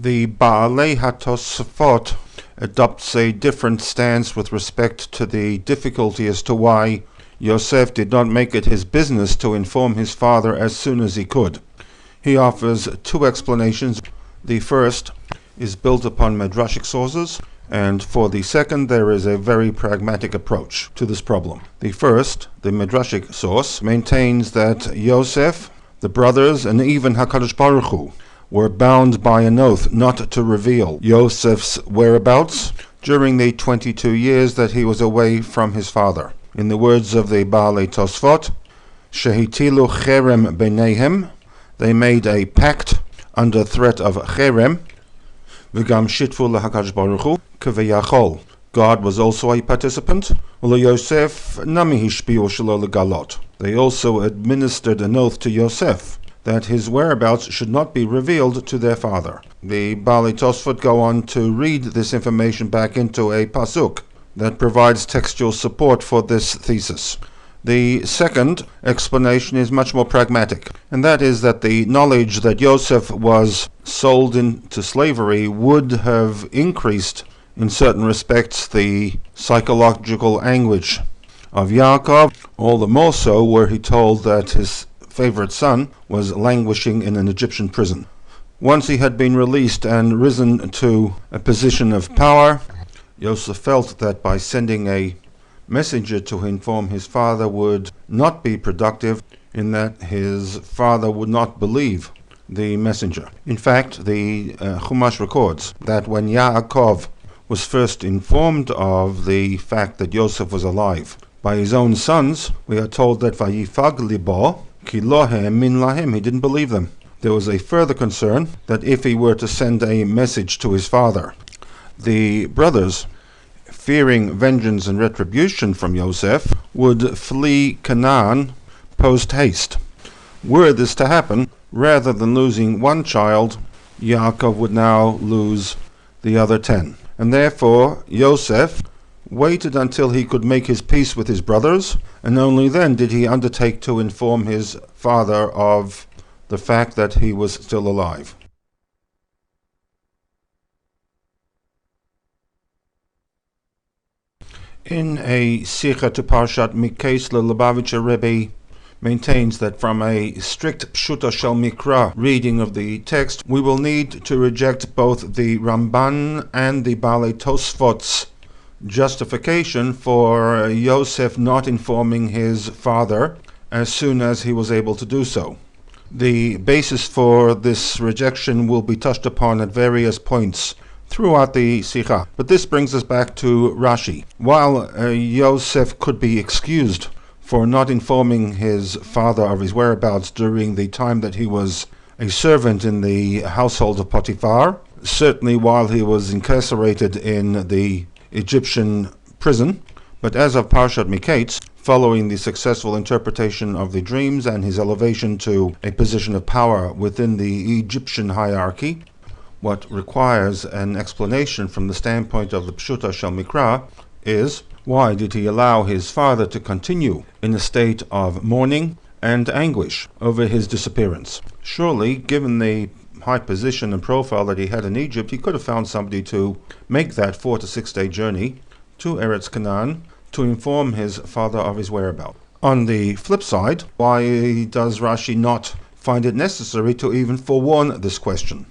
The Baalei Tosefot adopts a different stance with respect to the difficulty as to why Yosef did not make it his business to inform his father as soon as he could. He offers two explanations. The first is built upon midrashic sources, and for the second there is a very pragmatic approach to this problem. The first, the midrashic source, maintains that Yosef, the brothers, and even HaKadosh Baruch Hu were bound by an oath not to reveal Yosef's whereabouts during the 22 years that he was away from his father. In the words of the Baalei Tosefot, Shehitilu cherem beinehem, they made a pact under threat of cherem, v'gam shitfu leHakadosh Baruch Hu keveyachol. God was also a participant. Yosef nami hishpiu shelo legalot. They also administered an oath to Yosef that his whereabouts should not be revealed to their father. The Baalei Tosefot go on to read this information back into a pasuk that provides textual support for this thesis. The second explanation is much more pragmatic, and that is that the knowledge that Yosef was sold into slavery would have increased, in certain respects, the psychological anguish of Yaakov, all the more so were he told that his favorite son was languishing in an Egyptian prison. Once he had been released and risen to a position of power, Yosef felt that by sending a messenger to inform his father would not be productive, in that his father would not believe the messenger. In fact, the Chumash records that when Yaakov was first informed of the fact that Yosef was alive by his own sons, we are told that Vayifag libo ki lo ha'amin lahem, he didn't believe them. There was a further concern that if he were to send a message to his father, the brothers, fearing vengeance and retribution from Yosef, would flee Canaan post haste. Were this to happen, rather than losing one child, Yaakov would now lose the other 10. And therefore Yosef waited until he could make his peace with his brothers, and only then did he undertake to inform his father of the fact that he was still alive. In a SICHAH to Parshat Miketz, the Lubavitcher Rebbe maintains that from a strict Pshuta Shel Mikra reading of the text, we will need to reject both the Ramban and the Baalei Tosefot's justification for Yosef not informing his father as soon as he was able to do so. The basis for this rejection will be touched upon at various points throughout the SICHAH. But this brings us back to Rashi. While Yosef could be excused for not informing his father of his whereabouts during the time that he was a servant in the household of Potiphar, certainly while he was incarcerated in the Egyptian prison, but as of Parshat Miketz, following the successful interpretation of the dreams and his elevation to a position of power within the Egyptian hierarchy, what requires an explanation from the standpoint of the Pshuta Shel Mikra is, why did he allow his father to continue in a state of mourning and anguish over his disappearance? Surely, given the high position and profile that he had in Egypt, he could have found somebody to make that 4 to 6 day journey to Eretz Canaan to inform his father of his whereabouts. On the flip side, why does Rashi not find it necessary to even forewarn this question?